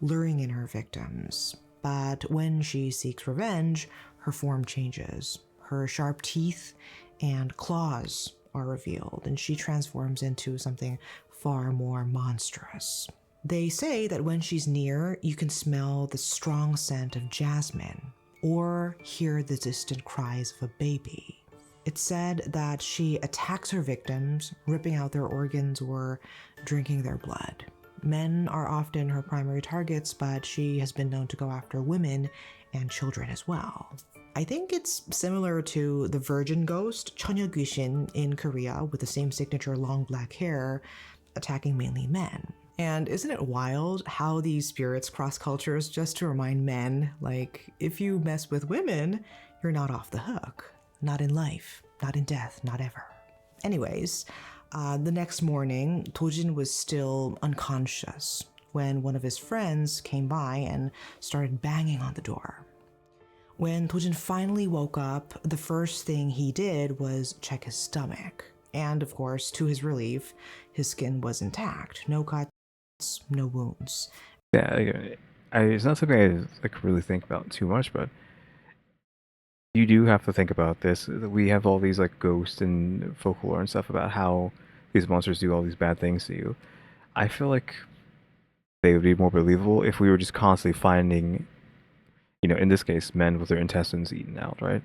luring in her victims. But when she seeks revenge, her form changes. Her sharp teeth and claws are revealed, and she transforms into something far more monstrous. They say that when she's near, you can smell the strong scent of jasmine or hear the distant cries of a baby. It's said that she attacks her victims, ripping out their organs or drinking their blood. Men are often her primary targets, but she has been known to go after women and children as well. I think it's similar to the virgin ghost, Cheonyeogushin, in Korea, with the same signature long black hair, attacking mainly men. And isn't it wild how these spirits cross cultures just to remind men, like, if you mess with women, you're not off the hook. Not in life, not in death, not ever. Anyways, the next morning, Tojin was still unconscious when one of his friends came by and started banging on the door. When Tojin finally woke up, the first thing he did was check his stomach. And of course, to his relief, his skin was intact. No cuts, no wounds. Yeah, it's not something I like really think about too much, but you do have to think about this. We have all these like ghosts and folklore and stuff about how these monsters do all these bad things to you. I feel like they would be more believable if we were just constantly finding, in this case, men with their intestines eaten out, right?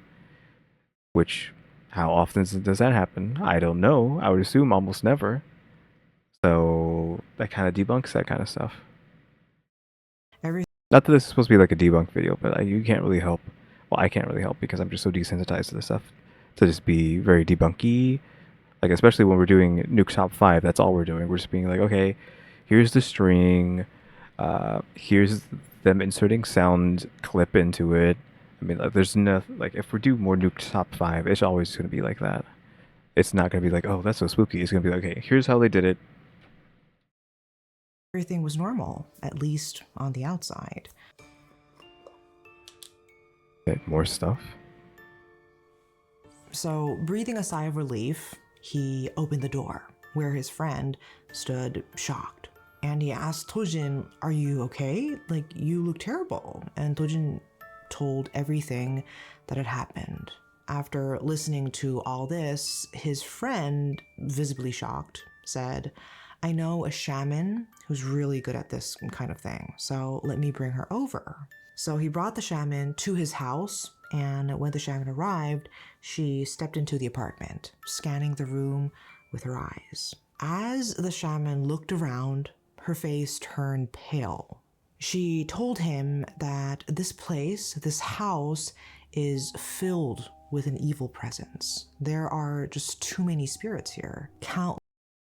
Which, how often does that happen? I don't know. I would assume almost never. So that kind of debunks that kind of stuff. Everything Not that this is supposed to be like a debunk video, but you can't really help. Well, I can't really help because I'm just so desensitized to this stuff to just be very debunky. Like especially when we're doing Nuke Top 5, that's all we're doing. We're just being like, okay, here's the string, here's them inserting sound clip into it. I mean, like, there's no like if we do more Nuke Top 5, it's always gonna be like that. It's not gonna be like, oh, that's so spooky. It's gonna be like, okay, here's how they did it. was normal, at least on the outside. Okay, more stuff. So, breathing a sigh of relief, he opened the door, where his friend stood shocked. And he asked Tojin, "Are you okay? Like, you look terrible." And Tojin told everything that had happened. After listening to all this, his friend, visibly shocked, said, "I know a shaman who's really good at this kind of thing, so let me bring her over." So he brought the shaman to his house, and when the shaman arrived, she stepped into the apartment, scanning the room with her eyes. As the shaman looked around, her face turned pale. She told him that this place, this house, is filled with an evil presence. There are just too many spirits here.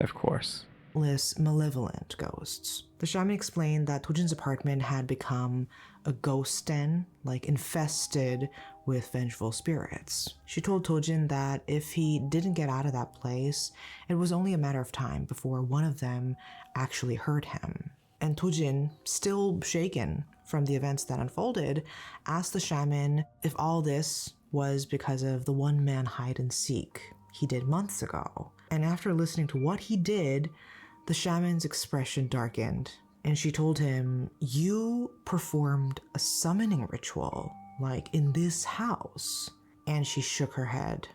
Of course. Countless malevolent ghosts. The shaman explained that Tojin's apartment had become a ghost den, like infested with vengeful spirits. She told Tojin that if he didn't get out of that place, it was only a matter of time before one of them actually hurt him. And Tojin, still shaken from the events that unfolded, asked the shaman if all this was because of the one-man hide-and-seek he did months ago. And after listening to what he did, the shaman's expression darkened, and she told him, "You performed a summoning ritual, like in this house." And she shook her head.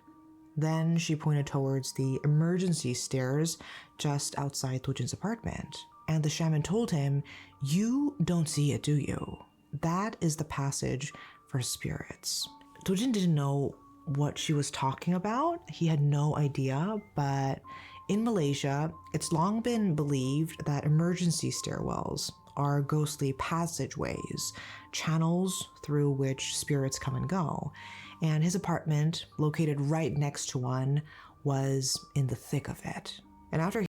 Then she pointed towards the emergency stairs just outside Tojin's apartment. And the shaman told him, "You don't see it, do you? That is the passage for spirits." Tojin didn't know what she was talking about. He had no idea, but in Malaysia, it's long been believed that emergency stairwells are ghostly passageways, channels through which spirits come and go. And his apartment, located right next to one, was in the thick of it. And after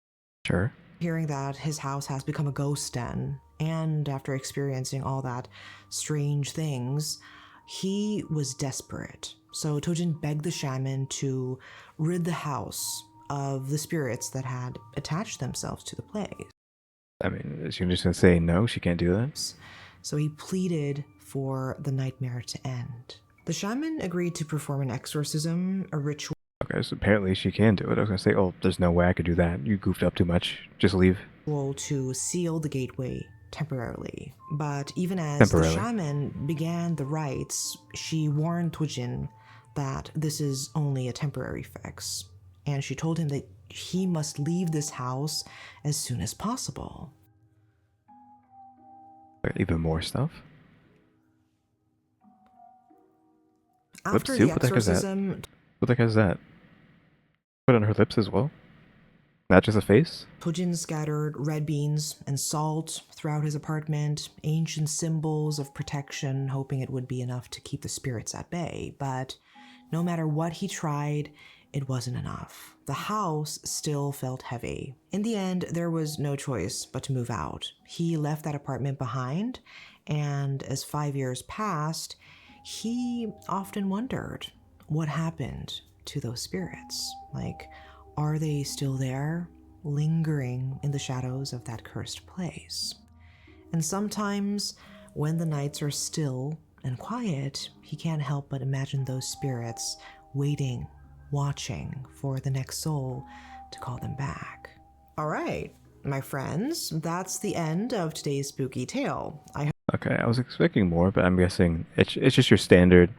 Sure. hearing that his house has become a ghost den, and after experiencing all that strange things, he was desperate. So Tojin begged the shaman to rid the house of the spirits that had attached themselves to the place. I mean, is she just gonna say no? She can't do that? So he pleaded for the nightmare to end. The shaman agreed to perform an exorcism, a ritual Okay, so apparently she can do it. I was gonna say, oh, there's no way I could do that. You goofed up too much. Just leave. to seal the gateway temporarily. But even as Temporarily. the shaman began the rites, she warned Tojin that this is only a temporary fix, and she told him that he must leave this house as soon as possible. Even more stuff? After Lip the soup? What the heck is that? exorcism, What the heck is that? Put on her lips as well? Not just a face? Tojin scattered red beans and salt throughout his apartment, ancient symbols of protection, hoping it would be enough to keep the spirits at bay. But no matter what he tried, it wasn't enough. The house still felt heavy. In the end, there was no choice but to move out. He left that apartment behind, and as 5 years passed, he often wondered what happened to those spirits. Like, are they still there, lingering in the shadows of that cursed place? And sometimes, when the nights are still and quiet, he can't help but imagine those spirits waiting, watching for the next soul to call them back. All right, my friends, that's the end of today's spooky tale. Okay, I was expecting more, but I'm guessing it's just your standard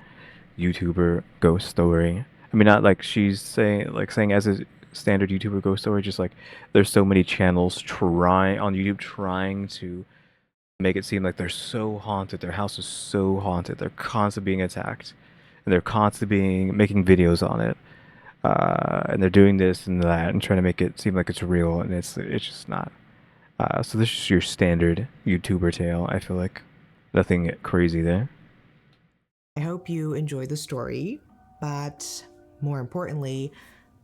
YouTuber ghost story. I mean, not like she's saying as a standard YouTuber ghost story, just like there's so many channels trying on YouTube trying to make it seem like they're so haunted. Their house is so haunted. They're constantly being attacked, and they're constantly being making videos on it. And they're doing this and that and trying to make it seem like it's real, and it's just not. So this is your standard YouTuber tale. I feel like nothing crazy there. I hope you enjoyed the story, but more importantly,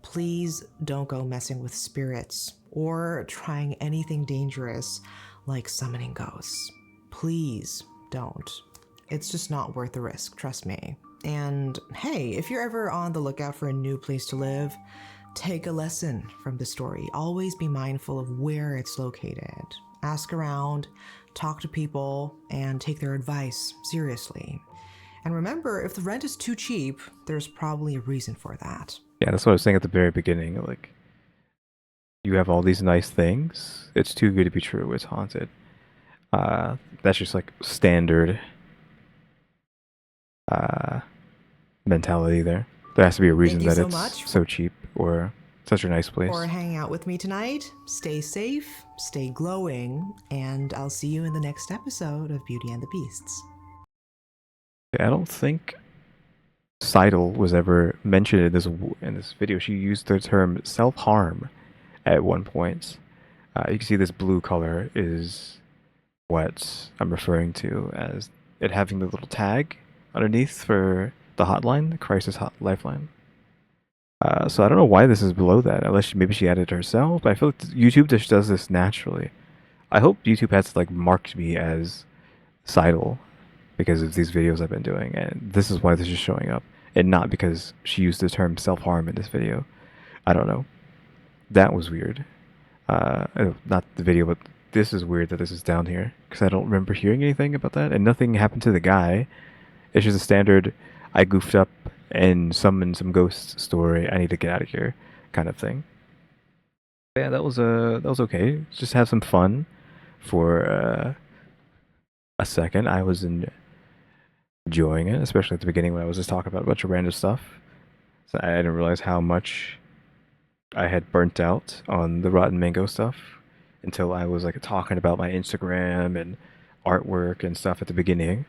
please don't go messing with spirits or trying anything dangerous like summoning ghosts. Please don't. It's just not worth the risk, trust me. And hey, if you're ever on the lookout for a new place to live, take a lesson from the story. Always be mindful of where it's located. Ask around, talk to people, and take their advice seriously. And remember, if the rent is too cheap, there's probably a reason for that. Yeah, that's what I was saying at the very beginning. Like, You have all these nice things. It's too good to be true. It's haunted. That's just like standard uh, mentality there. There has to be a Thank reason you that so it's much so cheap or such a nice for place. hanging out with me tonight. Stay safe, stay glowing, and I'll see you in the next episode of Beauty and the Beasts. I don't think Seidel was ever mentioned in this video. She used the term self-harm at one point. You can see this blue color is what I'm referring to as it having the little tag underneath for the hotline, the crisis lifeline. So I don't know why this is below that, unless maybe she added it herself. But I feel like YouTube just does this naturally. I hope YouTube has like marked me as Seidel because of these videos I've been doing, and this is why this is showing up, and not because she used the term self-harm in this video. I don't know. That was weird. Not the video, but this is weird that this is down here because I don't remember hearing anything about that, and nothing happened to the guy. It's just a standard I goofed up and summoned some ghost story. I need to get out of here, kind of thing. But yeah, that was okay. Just have some fun for a second. I was enjoying it, especially at the beginning when I was just talking about a bunch of random stuff. So I didn't realize how much I had burnt out on the Rotten Mango stuff until I was like talking about my Instagram and artwork and stuff at the beginning.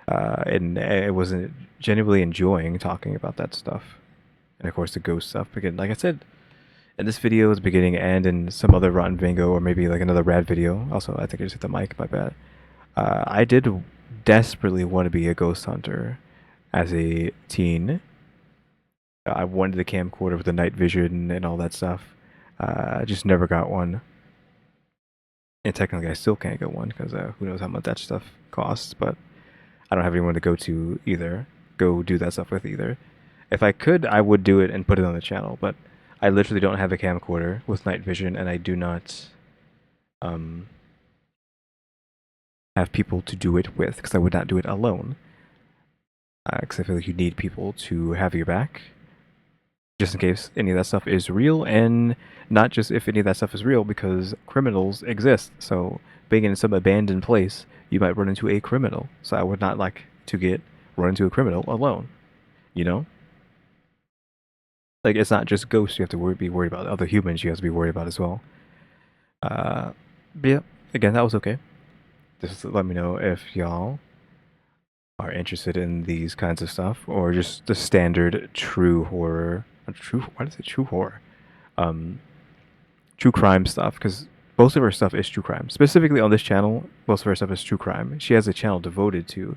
And I wasn't genuinely enjoying talking about that stuff. And of course, the ghost stuff. Again, like I said, in this video at the beginning and in some other Rotten Mango or maybe like another rad video. Also, I think I just hit the mic, my bad. I did desperately want to be a ghost hunter as a teen. I wanted the camcorder with the night vision and all that stuff. I just never got one. And technically, I still can't get one because who knows how much that stuff costs. But I don't have anyone to go to either. Go do that stuff with either. If I could, I would do it and put it on the channel. But I literally don't have a camcorder with night vision, and I do not have people to do it with because I would not do it alone. Because I feel like you need people to have your back just in case any of that stuff is real, and not just if any of that stuff is real, because criminals exist. So being in some abandoned place, you might run into a criminal. So I would not like to run into a criminal alone. You know, like it's not just ghosts you have to be worried about. Other humans you have to be worried about as well. But yeah, again, that was okay. Just let me know if y'all are interested in these kinds of stuff or just the standard true horror. True, why does it true horror? True crime stuff, because most of her stuff is true crime. Specifically on this channel, most of her stuff is true crime. She has a channel devoted to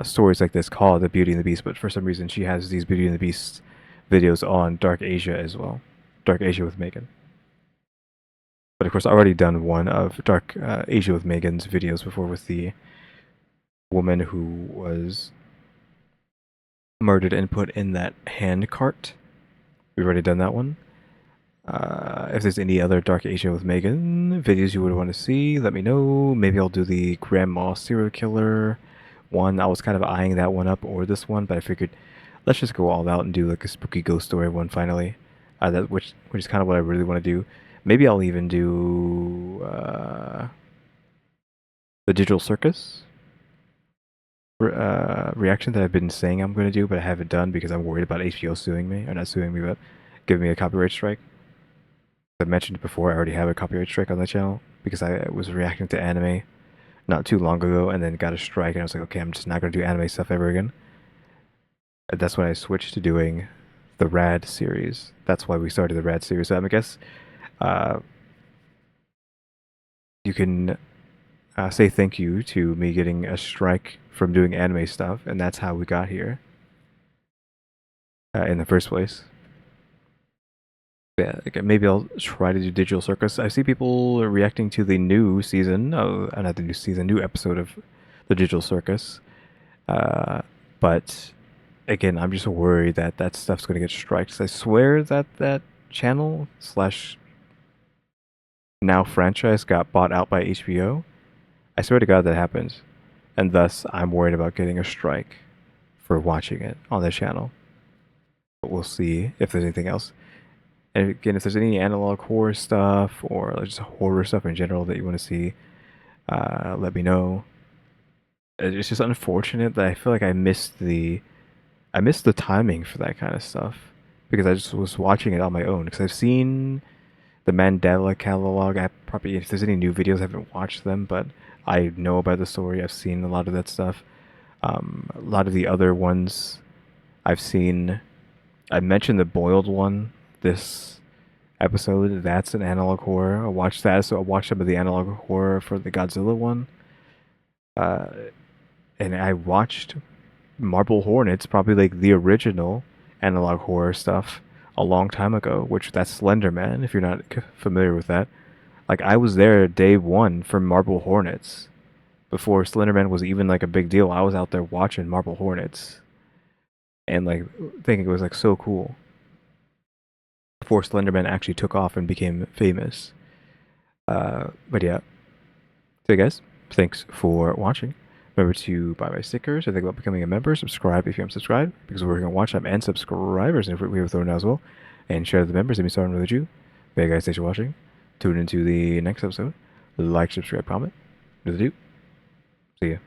stories like this called The Beauty and the Beast, but for some reason she has these Beauty and the Beast videos on Dark Asia as well. Dark Asia with Megan. But of course, I already done one of Dark Asia with Megan's videos before with the woman who was murdered and put in that hand cart. We've already done that one. If there's any other Dark Asia with Megan videos you would want to see, let me know. Maybe I'll do the Grandma Serial Killer one. I was kind of eyeing that one up or this one, but I figured let's just go all out and do like a spooky ghost story one finally. Which is kind of what I really want to do. Maybe I'll even do the Digital Circus reaction that I've been saying I'm going to do, but I haven't done because I'm worried about HBO suing me, or not suing me, but giving me a copyright strike. I mentioned before, I already have a copyright strike on the channel because I was reacting to anime not too long ago and then got a strike, and I was like, okay, I'm just not going to do anime stuff ever again. And that's when I switched to doing the Rad series. That's why we started the Rad series. So I guess you can say thank you to me getting a strike from doing anime stuff, and that's how we got here in the first place. Yeah, okay, maybe I'll try to do Digital Circus. I see people reacting to the new season, not the new season, new episode of the Digital Circus. But again, I'm just worried that that stuff's gonna get strikes. I swear that that channel slash now franchise got bought out by HBO. I swear to God that happens, and thus I'm worried about getting a strike for watching it on the channel. But we'll see if there's anything else. And again, if there's any analog horror stuff or like just horror stuff in general that you want to see, let me know. It's just unfortunate that I feel like I missed the timing for that kind of stuff because I just was watching it on my own because I've seen the Mandela catalog. I probably if there's any new videos, I haven't watched them, but I know about the story. I've seen a lot of that stuff. A lot of the other ones I've seen. I mentioned the boiled one this episode. That's an analog horror. I watched that, so I watched some of the analog horror for the Godzilla one. Uh, and I watched Marble Hornets, probably like the original analog horror stuff, a long time ago. Which that's Slender Man. If you're not familiar with that, like I was there day one for Marble Hornets before Slenderman was even like a big deal. I was out there watching Marble Hornets and like thinking it was like so cool before Slenderman actually took off and became famous. But yeah, so guys, thanks for watching. Remember to buy my stickers or think about becoming a member. Subscribe if you haven't subscribed because we're working on watch time and subscribers and we have thrown down as well. And share to the members. EmmyStarr and RaleyDrew. But yeah, guys, thanks for watching. Tune into the next episode. Like, subscribe, comment. Do the do. See ya.